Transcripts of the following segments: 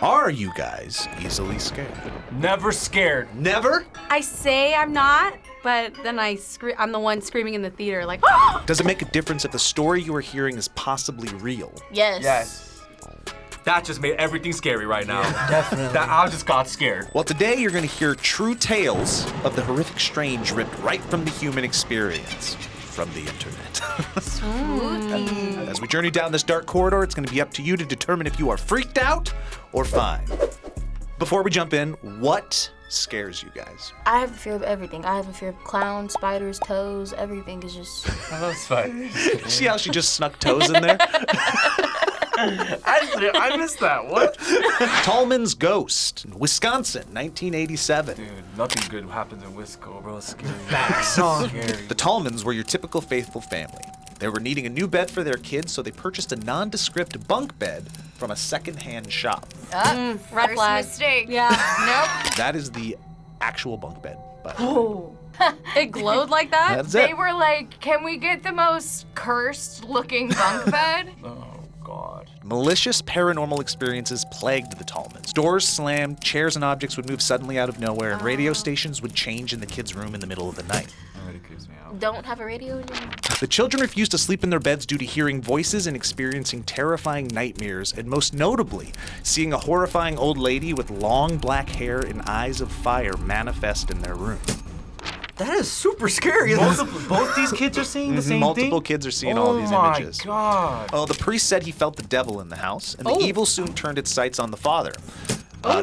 Are you guys easily scared? Never scared. Never? I say I'm not, but then I'm the one screaming in the theater like, "Ah!" Does it make a difference if the story you are hearing is possibly real? Yes. That just made everything scary right now. Definitely. I just got scared. Well, today you're going to hear true tales of the horrific strange ripped right from the human experience, from the internet. As we journey down this dark corridor, it's going to be up to you to determine if you are freaked out or fine. Before we jump in, what scares you guys? I have a fear of everything. I have a fear of clowns, spiders, toes. Everything is just... I love spiders. See how she just snuck toes in there? I missed that. What? Tallman's Ghost, Wisconsin, 1987. Dude, nothing good happens in Wisco, bro. It's scary. Scary. The Tallmans were your typical faithful family. They were needing a new bed for their kids, so they purchased a nondescript bunk bed from a second-hand shop. Red First flag. mistake. Yeah. Nope. That is the actual bunk bed. But It glowed like that? that's They it. were like, can we get the most cursed looking bunk bed? Oh, God. Malicious paranormal experiences plagued the Tallmans. Doors slammed, chairs and objects would move suddenly out of nowhere, and radio stations would change in the kids' room in the middle of the night. That already creeps me out. Don't have a radio in your room. The children refused to sleep in their beds due to hearing voices and experiencing terrifying nightmares, and most notably, seeing a horrifying old lady with long black hair and eyes of fire manifest in their room. That is super scary. Both these kids are seeing the same Multiple thing? kids are seeing all these images. Oh, my God. Oh, the priest said he felt the devil in the house, and the evil soon turned its sights on the father.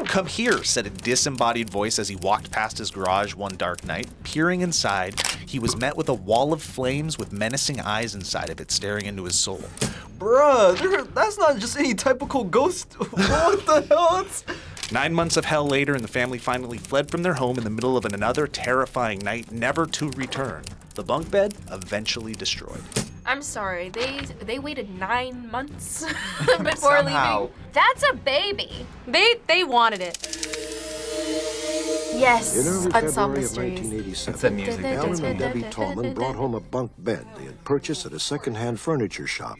Come here, said a disembodied voice as he walked past his garage one dark night. Peering inside, he was met with a wall of flames with menacing eyes inside of it, staring into his soul. Bruh, that's not just any typical ghost. What the hell? 9 months of hell later, and the family finally fled from their home in the middle of another terrifying night, never to return. The bunk bed eventually destroyed. I'm sorry. They waited 9 months before Somehow. leaving. That's a baby. They wanted it. Yes. In early Unsolved February of mysteries. 1987, It's that music. Alan and Debbie Tallman brought home a bunk bed they had purchased at a second-hand furniture shop.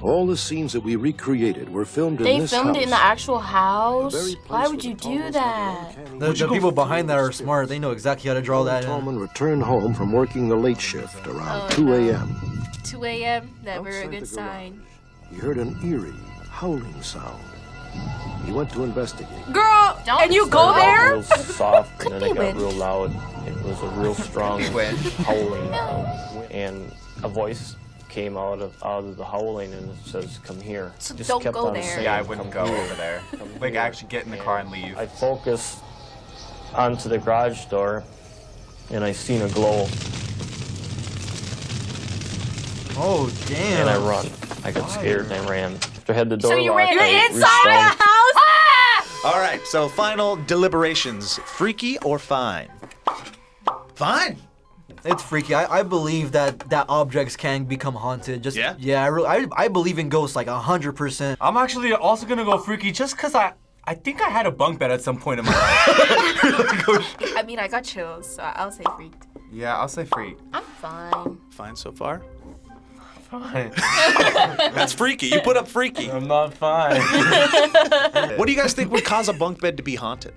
All the scenes that we recreated were filmed in They this filmed house. it in the actual The house. very Why place would where you the do Tallmans had that? their uncanny The people behind that are smart. They know exactly how to draw that in. Tallman returned home from working the late shift around 2 a.m. 2 a.m. Never a Outside good the sign. He heard an eerie, howling sound. He went to investigate. Girl, Don't and you go stop. there? Real soft, Could and then be it got wind. real loud. It was a real strong howling, and a voice came out of the howling and it says, "Come here." So Just don't kept go on there. saying, Yeah, I wouldn't "Come go here, over there. come Like, here." actually get in the car and leave. I focused onto the garage door, and I seen a glow, Oh, damn. and I run. I got scared and I ran. After I had the door So you locked, ran I Inside reached of down. the house? All right, so final deliberations. Freaky or fine? Fine. It's freaky. I believe that objects can become haunted. Just Yeah? I believe in ghosts like 100%. I'm actually also gonna go freaky just because I think I had a bunk bed at some point in my life. I mean, I got chills, so I'll say freaked. Yeah, I'll say freak. I'm fine. Fine so far? Fine. That's freaky. You put up freaky. I'm not fine. What do you guys think would cause a bunk bed to be haunted?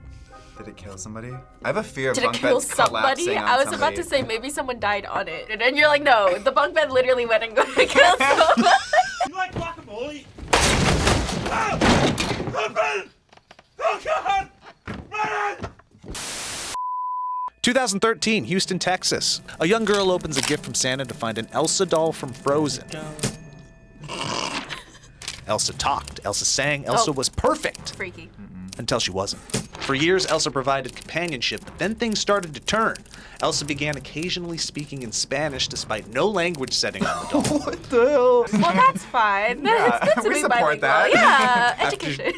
Did it kill somebody? I have a fear of Did it bunk kill beds collapsing somebody? on I was somebody. about to say maybe someone died on it. And then you're like, no, the bunk bed literally went and killed someone. You like guacamole? Ah! Open! Oh, God! Run it! 2013, Houston, Texas. A young girl opens a gift from Santa to find an Elsa doll from Frozen. Elsa talked, Elsa sang, Elsa was perfect. Freaky. Until she wasn't. For years, Elsa provided companionship, but then things started to turn. Elsa began occasionally speaking in Spanish despite no language setting on the doll. What the hell? Well, that's fine. Yeah, It's good to we be support bilingual. that. Yeah, education.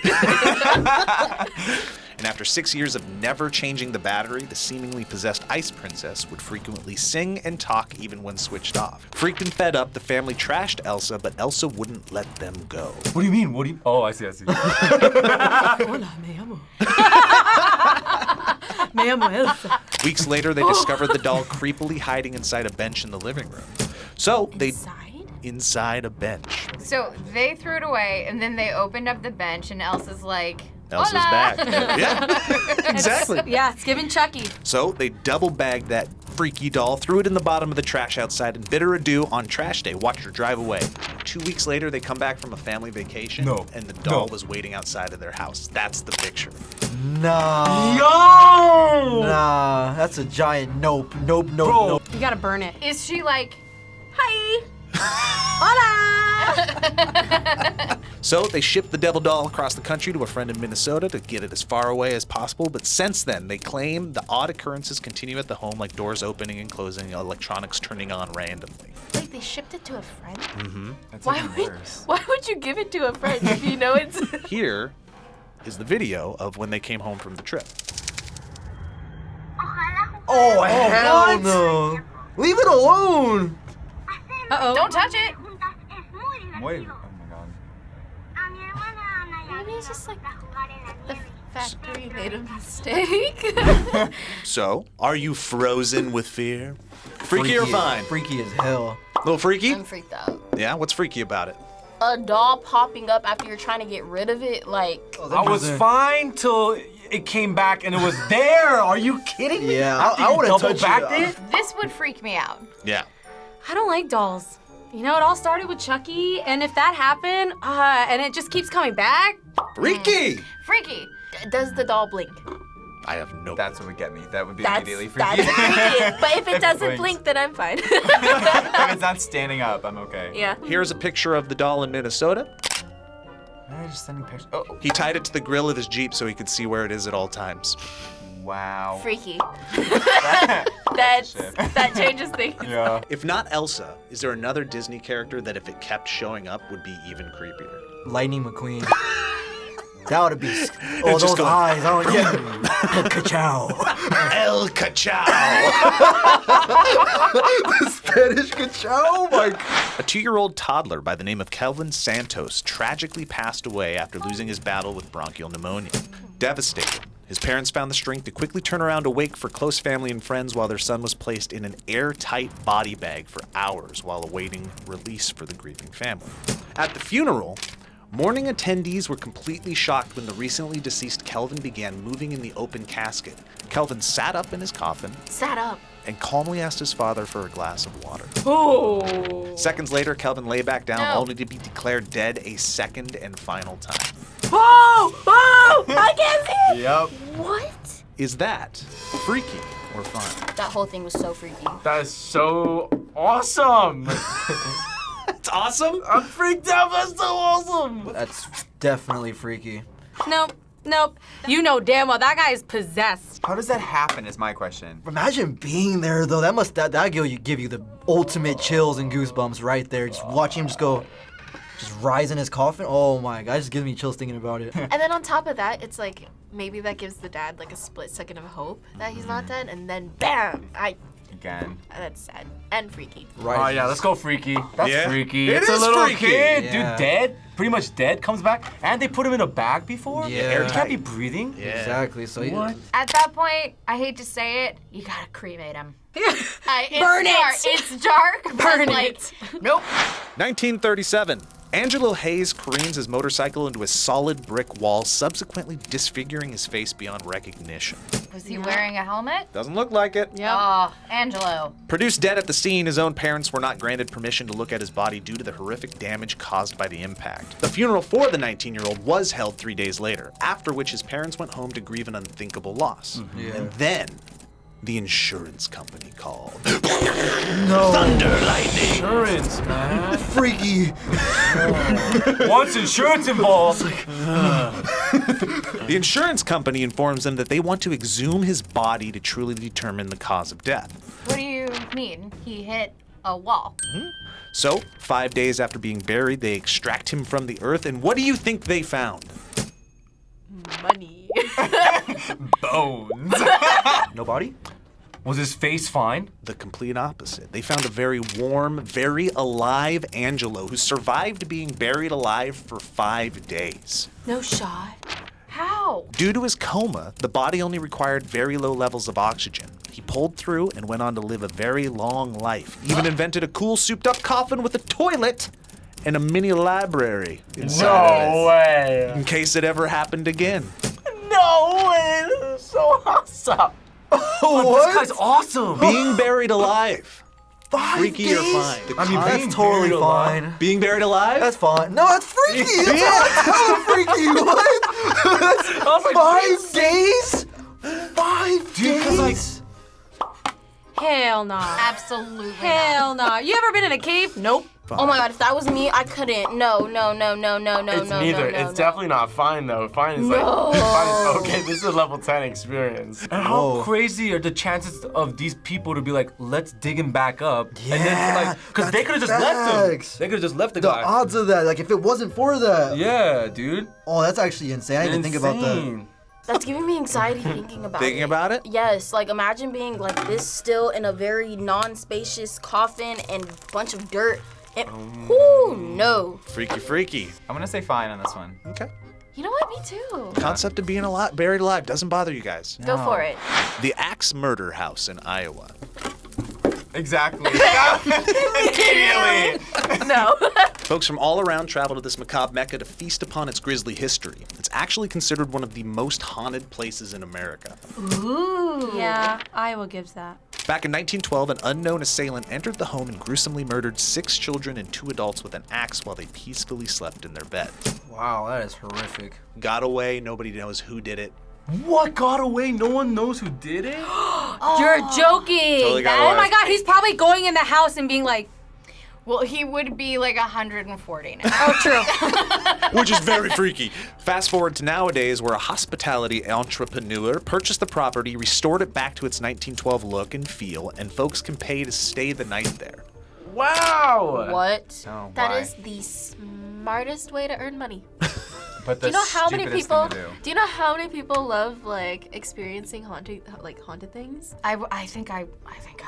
And after 6 years of never changing the battery, the seemingly possessed ice princess would frequently sing and talk even when switched off. Freaked and fed up, the family trashed Elsa, but Elsa wouldn't let them go. What do you mean? What do you? Oh, I see. Hola, me amo. Me amo Elsa. Weeks later, they discovered the doll creepily hiding inside a bench in the living room. So they inside a bench. So they threw it away, and then they opened up the bench, and Elsa's like, Elsa's Hola. back. Yeah, exactly. Yeah, it's giving Chucky. So they double bagged that freaky doll, threw it in the bottom of the trash outside, and bid her adieu on trash day. Watched her drive away. 2 weeks later, they come back from a family vacation, and the doll was waiting outside of their house. That's the picture. Nah. Yo! Nah, that's a giant nope. Nope, nope, Bro. nope. You gotta burn it. Is she like, Hi. Hola! So they shipped the devil doll across the country to a friend in Minnesota to get it as far away as possible. But since then, they claim the odd occurrences continue at the home, like doors opening and closing, electronics turning on randomly. Wait, they shipped it to a friend? Mm-hmm. That's Why even would, worse. why would you give it to a friend if you know it's... Here is the video of when they came home from the trip. Oh, hell no. Leave it alone. Uh-oh. don't touch it? Wait. Oh my god. Maybe it's just like the factory made a mistake. So, are you frozen with fear? Freaky or fine? Freaky as hell. Little freaky? I'm freaked out. Yeah, what's freaky about it? A doll popping up after you're trying to get rid of it, like... I was fine till it came back and it was there. Are you kidding me? Yeah, After I you would've double touched backed it. it? This would freak me out. Yeah. I don't like dolls. You know, it all started with Chucky, and if that happened, and it just keeps coming back, Freaky! Freaky. Does the doll blink? I have no. That's what would get me. That would be That's immediately freaky. freaky. But if it doesn't Blinks. blink, then I'm fine. If it's not standing up, I'm okay. Yeah. Here's a picture of the doll in Minnesota. Why are you just sending pictures? Oh, He tied it to the grill of his Jeep so he could see where it is at all times. wow. Freaky. Shit. That changes things. Yeah. If not Elsa, is there another Disney character that if it kept showing up would be even creepier? Lightning McQueen. That would be. Oh, It's just those going- eyes. I don't get it. Ka-chow. El Cachow! Spanish ka-chow? Oh my god. A 2-year-old toddler by the name of Kelvin Santos tragically passed away after losing his battle with bronchial pneumonia. Devastated, his parents found the strength to quickly turn around to wake for close family and friends while their son was placed in an airtight body bag for hours while awaiting release for the grieving family. At the funeral, mourning attendees were completely shocked when the recently deceased Kelvin began moving in the open casket. Kelvin sat up in his coffin Sat up. and calmly asked his father for a glass of water. oh. Seconds later, Kelvin lay back down, No. only to be declared dead a second and final time. Oh! Oh! I can't see it! Yep. What? Is that freaky or fun? That whole thing was so freaky. That is so awesome. It's awesome. I'm freaked out. That's so awesome. That's definitely freaky. Nope. You know damn well that guy is possessed. How does that happen is my question. Imagine being there though. That give you the ultimate chills and goosebumps right there. Just watching him just rise in his coffin. Oh my god, it just gives me chills thinking about it. And then on top of that, it's like, maybe that gives the dad like a split second of hope that he's not dead, and then BAM! Again. That's sad. And freaky. Right. Oh yeah, let's go freaky. That's Yeah. freaky. It It's a is little freaky. kid, Yeah. dude, dead, pretty much dead, comes back, and they put him in a bag before? Yeah. He can't be breathing? Yeah. Exactly. So you- What? At that point, I hate to say it, you gotta cremate him. It's Burn it. dark. It's dark. but, Burn like, it. Nope. 1937. Angelo Hayes careens his motorcycle into a solid brick wall, subsequently disfiguring his face beyond recognition. Was he wearing a helmet? Doesn't look like it. Yep. Oh, Angelo. Produced dead at the scene, his own parents were not granted permission to look at his body due to the horrific damage caused by the impact. The funeral for the 19-year-old was held 3 days later, after which his parents went home to grieve an unthinkable loss. Yeah. And then, the insurance company called. No. Thunder lightning. Insurance, man. Freaky. Once insurance involved. The insurance company informs them that they want to exhume his body to truly determine the cause of death. What do you mean? He hit a wall. So, 5 days after being buried, they extract him from the earth, and what do you think they found? Money. Bones. Nobody? Was his face fine? The complete opposite. They found a very warm, very alive Angelo who survived being buried alive for 5 days. No shot. How? Due to his coma, the body only required very low levels of oxygen. He pulled through and went on to live a very long life. Even invented a cool souped-up coffin with a toilet and a mini library inside of it, No way. in case it ever happened again. No way. This is so awesome. What? This guy's awesome. Being buried alive. 5 Freaky days? or fine? I mean, That's being totally buried alive. fine. Being buried alive? That's fine. No, that's freaky. That's hella freaky. What? I was like, 5 days? 5 Dude, 'cause, like, days? Hell nah. Absolutely. Hell nah. You ever been in a cave? Nope. Oh my god, if that was me, I couldn't. No. It's No, neither. no, It's no. definitely not fine though. Fine is like, fine is okay. This is a level 10 experience. And how Whoa. crazy are the chances of these people to be like, let's dig him back up, and then like, because they could have just left him. facts. They could have just left the The guy. odds of that, like if it wasn't for that. Yeah, dude. Oh, that's actually insane. I didn't even think about that. Insane. That's giving me anxiety thinking about it. Thinking about it? Yes, like imagine being like this still in a very non-spacious coffin and bunch of dirt. And, whoo, no. Freaky. I'm gonna say fine on this one. Okay. You know what? Me too. Concept of being buried alive doesn't bother you guys. Go for it. The Axe Murder House in Iowa. Exactly. Immediately. No. Folks from all around travel to this macabre mecca to feast upon its grisly history. It's actually considered one of the most haunted places in America. Ooh. Yeah, Iowa gives that. Back in 1912, an unknown assailant entered the home and gruesomely murdered 6 children and 2 adults with an axe while they peacefully slept in their bed. Wow, that is horrific. Got away, nobody knows who did it. What got away? No one knows who did it? You're joking. Totally got Oh away. my god, he's probably going in the house and being like, Well, he would be like 140 now. oh, true. Which is very freaky. Fast forward to nowadays, where a hospitality entrepreneur purchased the property, restored it back to its 1912 look and feel, and folks can pay to stay the night there. Wow. What? Oh, That why? is the smartest way to earn money. But Do you know how many stupidest people? thing to do. Do you know how many people love like experiencing haunted things? I think I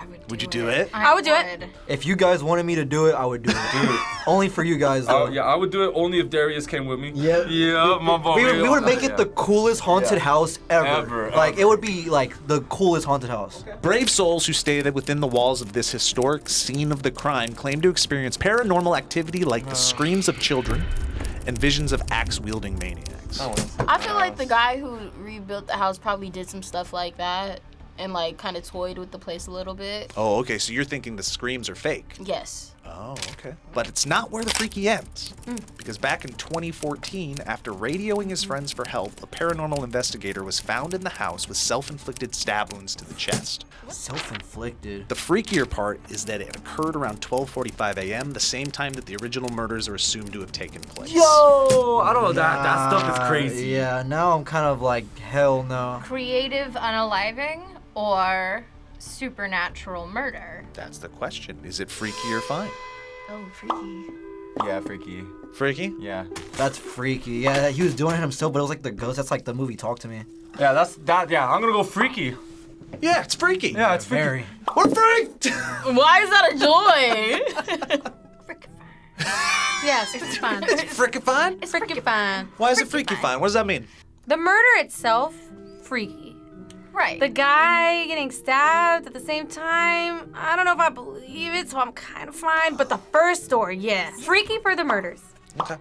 would. Would you do it? I would do it. If you guys wanted me to do it, I would do it. Only for you guys, though. Oh yeah, I would do it only if Darius came with me. Yeah. Yeah, my boy. We would make it Yeah. the coolest haunted house ever. Ever, Like, ever. it would be like the coolest haunted house. Brave souls who stayed within the walls of this historic scene of the crime claim to experience paranormal activity like the screams of children and visions of axe-wielding maniacs. I feel like the guy who rebuilt the house probably did some stuff like that and like kind of toyed with the place a little bit. Oh, okay, so you're thinking the screams are fake. Yes. Oh, okay. But it's not where the freaky ends. Because back in 2014, after radioing his friends for help, a paranormal investigator was found in the house with self-inflicted stab wounds to the chest. Self-inflicted. The freakier part is that it occurred around 12:45 a.m., the same time that the original murders are assumed to have taken place. Yo, I don't know. That stuff is crazy. Yeah, now I'm kind of like, hell no. Creative unaliving or supernatural murder? That's the question. Is it freaky or fine? Oh, freaky. Yeah, freaky. Freaky? Yeah. That's freaky. Yeah, he was doing it himself, but it was like the ghost. That's like the movie Talk to Me. Yeah, that's that. Yeah, I'm gonna go freaky. Yeah, it's freaky. Yeah, it's freaky. Very. We're freaked! Why is that a joy? Yes, it's fun. Freaky fine? It's freaking fine. Why is it freaky fine? What does that mean? The murder itself, freaky. Right. The guy getting stabbed at the same time, I don't know if I believe it, so I'm kind of fine. But the first story, yeah. Freaky for the murders.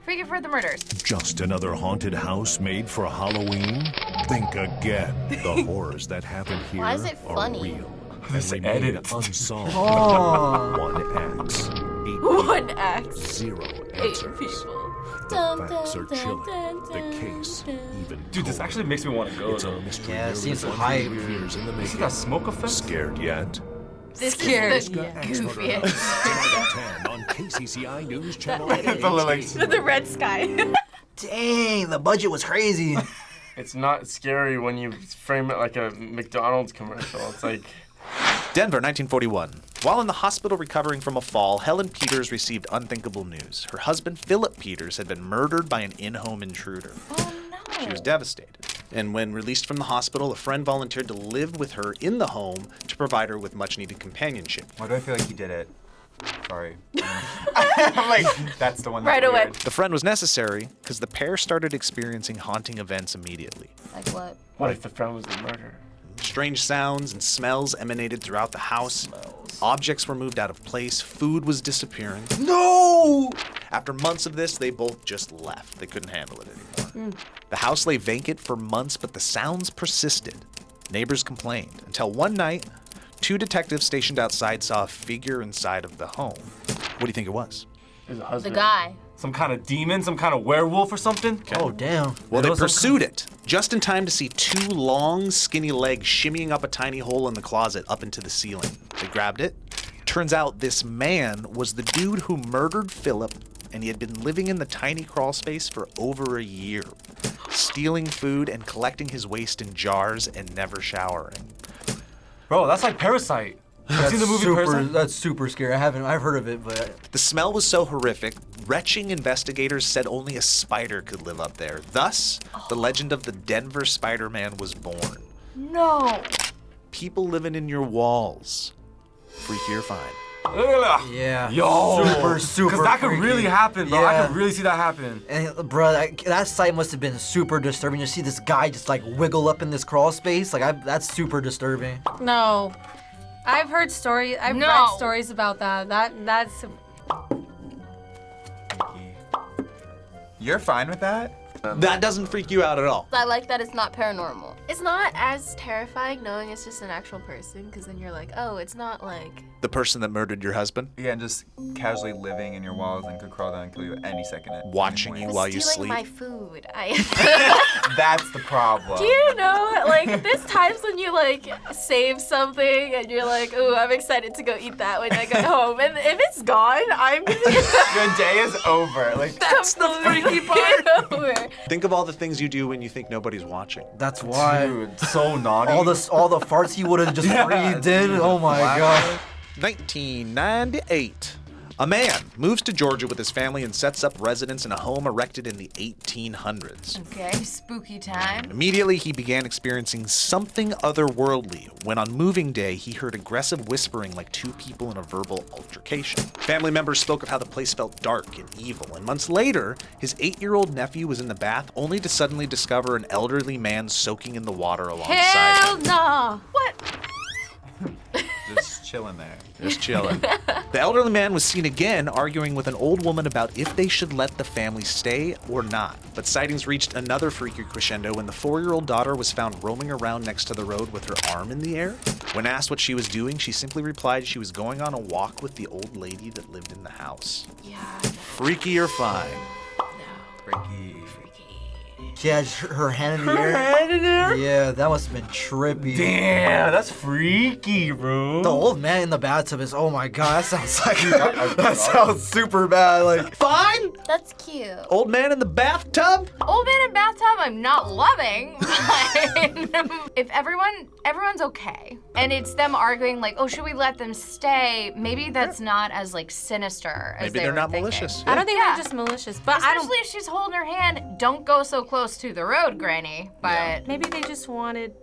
Freaky for the murders. Just another haunted house made for Halloween? Think again. The horrors that happen here Why is it are funny? real. This And remain edit. unsolved. Oh. 1 X. 8 One axe. 0 8 answers. people. The facts are chilling. The case even Dude, this actually makes me want to go. It's a Though. mystery Yeah, it nearly seems 100 hype. years in the You see making. that smoke effect? Scared yet? This Scared. is the Axe Murder goofiest. House, 10 at 10 on KCCI News Channel The lyrics. The red sky. Dang, the budget was crazy. It's not scary when you frame it like a McDonald's commercial. It's like. Denver, 1941. While in the hospital recovering from a fall, Helen Peters received unthinkable news. Her husband, Philip Peters, had been murdered by an in-home intruder. Oh no. She was devastated. And when released from the hospital, a friend volunteered to live with her in the home to provide her with much-needed companionship. Why do I feel like he did it? Sorry. I'm like, that's the one that's Right away. weird. The friend was necessary because the pair started experiencing haunting events immediately. Like what? What if the friend was the murderer? Strange sounds and smells emanated throughout the house. Objects were moved out of place. Food was disappearing. No! After months of this, they both just left. They couldn't handle it anymore. The house lay vacant for months, but the sounds persisted. Neighbors complained until one night, 2 detectives stationed outside saw a figure inside of the home. What do you think it was? The guy. Some kind of demon, some kind of werewolf or something? Oh, damn. Well, they pursued it just in time to see 2 long, skinny legs shimmying up a tiny hole in the closet up into the ceiling. They grabbed it. Turns out this man was the dude who murdered Philip, and he had been living in the tiny crawl space for over a year, stealing food and collecting his waste in jars and never showering. Bro, that's like Parasite. I've seen the movie Parasite. That's super scary. I've heard of it, but The smell was so horrific, retching investigators said only a spider could live up there. Thus, the legend of the Denver Spider-Man was born. No. People living in your walls. Freaky or fine. yeah. Yo. Super Because that could freaky. really happen, bro. Yeah. I could really see that happen. And bro, that sight must have been super disturbing to see this guy just like wiggle up in this crawl space. Like that's super disturbing. No. I've heard stories. I've read stories about that. That's. You're fine with that? That doesn't freak you out at all. I like that it's not paranormal. It's not as terrifying knowing it's just an actual person, because then you're like, oh, it's not like... The person that murdered your husband? Yeah, and just casually living in your walls and could crawl down and kill you at any second. Watching you while you stealing sleep? my food. That's the problem. Do you know, like, there's times when you, like, save something and you're like, ooh, I'm excited to go eat that when I get home. And if it's gone, I'm gonna... Your day is over. Like, That's the freaky part. Over. Think of all the things you do when you think nobody's watching. That's why. Dude, so naughty. All the farts he would have just breathed in. Oh my god. 1998. A man moves to Georgia with his family and sets up residence in a home erected in the 1800s. Okay, spooky time. Immediately, he began experiencing something otherworldly when on moving day, he heard aggressive whispering like 2 people in a verbal altercation. Family members spoke of how the place felt dark and evil, and months later, his 8-year-old nephew was in the bath only to suddenly discover an elderly man soaking in the water alongside Hell him. no. What? just chilling there. Just chilling. The elderly man was seen again arguing with an old woman about if they should let the family stay or not. But sightings reached another freaky crescendo when the 4-year-old daughter was found roaming around next to the road with her arm in the air. When asked what she was doing, she simply replied she was going on a walk with the old lady that lived in the house. Yeah. Freaky or fine? Freaky. Yeah, just her hand in the air. Yeah, that must have been trippy. Damn, that's freaky, bro. The old man in the bathtub is, oh my god, that sounds like that sounds super bad. Like, fine? That's cute. Old man in the bathtub? Old man in bathtub, I'm not loving. But if everyone's okay, and it's them arguing like, oh, should we let them stay? Maybe that's not as like sinister as Maybe they they're were not thinking. malicious. I don't think they're just malicious, but Especially if she's holding her hand. Don't go so close to the road, Granny. But maybe they just wanted.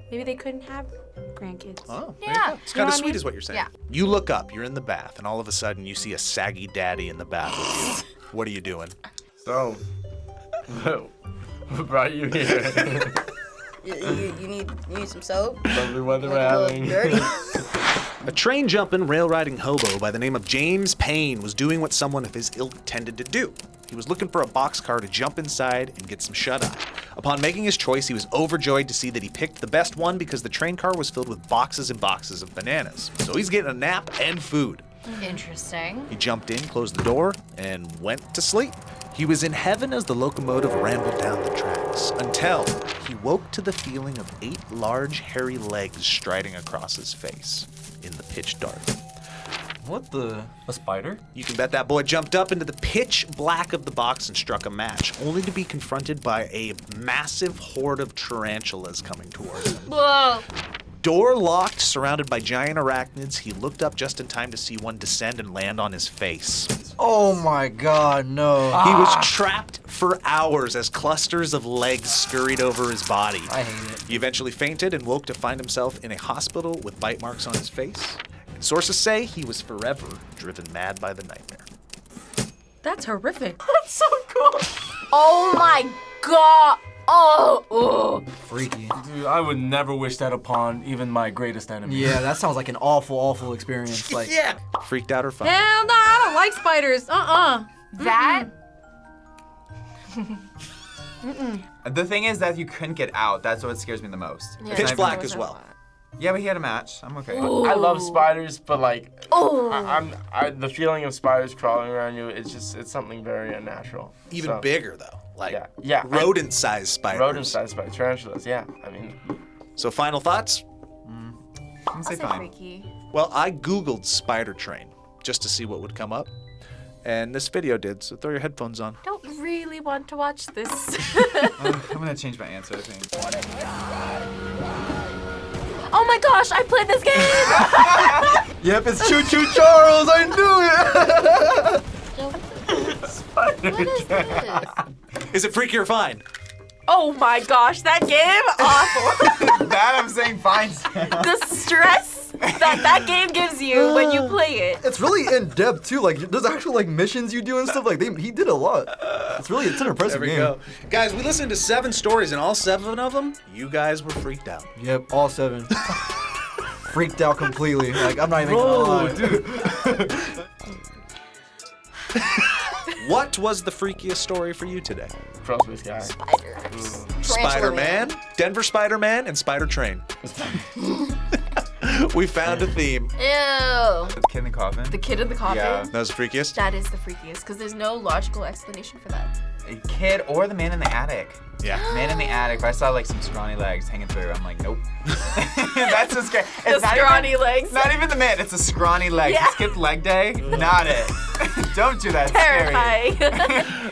Maybe they couldn't have grandkids. Oh, yeah, it's kind of what I sweet mean? is what you're saying. Yeah. You look up, you're in the bath, and all of a sudden you see a saggy daddy in the bath with you. What are you doing? So, what brought you here? You need some soap? Lovely weather we're Look a little having. dirty. A train-jumping, rail-riding hobo by the name of James Payne was doing what someone of his ilk tended to do. He was looking for a boxcar to jump inside and get some shut-eye. Upon making his choice, he was overjoyed to see that he picked the best one because the train car was filled with boxes and boxes of bananas. So he's getting a nap and food. interesting. He jumped in, closed the door, and went to sleep. He was in heaven as the locomotive rambled down the tracks, until he woke to the feeling of 8 large, hairy legs striding across his face in the pitch dark. What the? A spider? You can bet that boy jumped up into the pitch black of the box and struck a match, only to be confronted by a massive horde of tarantulas coming towards him. Whoa. Door locked, surrounded by giant arachnids, he looked up just in time to see one descend and land on his face. Oh my god, no. He was trapped for hours as clusters of legs scurried over his body. I hate it. He eventually fainted and woke to find himself in a hospital with bite marks on his face. And sources say he was forever driven mad by the nightmare. That's horrific. That's so cool. Oh my god. Oh, freaky. Dude, I would never wish that upon even my greatest enemy. Yeah, that sounds like an awful, awful experience. Like, yeah. Freaked out or fun? Hell no, I don't like spiders. That. The thing is that you couldn't get out. That's what scares me the most. Yeah. It's Pitch not black even- as well. Yeah, but he had a match. I'm okay. I love spiders, but like, the feeling of spiders crawling around you, it's something very unnatural. Even So, bigger though, like yeah, rodent-sized spiders. rodent-sized spiders, tarantulas. Yeah, I mean, So final thoughts? I'm I'll say say fine. freaky. Well, I Googled spider train just to see what would come up. And this video did, so throw your headphones on. Don't really want to watch this. I'm gonna change my answer, I think. Oh my gosh, I played this game! Yep, it's Choo Choo Charles. I knew it. Is it freaky or fine? Oh my gosh, that game, awful. That I'm saying fine. The stress that game gives you when you play it. It's really in depth too. Like there's actual like missions you do and stuff. Like he did a lot. It's an impressive There we game. go. Guys, we listened to 7 stories, and all 7 of them, you guys were freaked out. Yep, all 7. Freaked out completely. Like I'm not even gonna lie. dude. What was the freakiest story for you today? Crossface guy. Spiders. Spider-Man, Denver Spider-Man, and Spider Train. We found a theme. Ew. The kid in the coffin. The kid in the coffin? Yeah. That was the freakiest? That is the freakiest, because there's no logical explanation for that. A kid or the man in the attic. Yeah. Man in the attic. If I saw like some scrawny legs hanging through, I'm like, nope. That's so scary. The scrawny legs. Not even the man. It's a scrawny leg. Yeah. Skipped leg day. Not it. Don't do that. It's Terrifying. scary.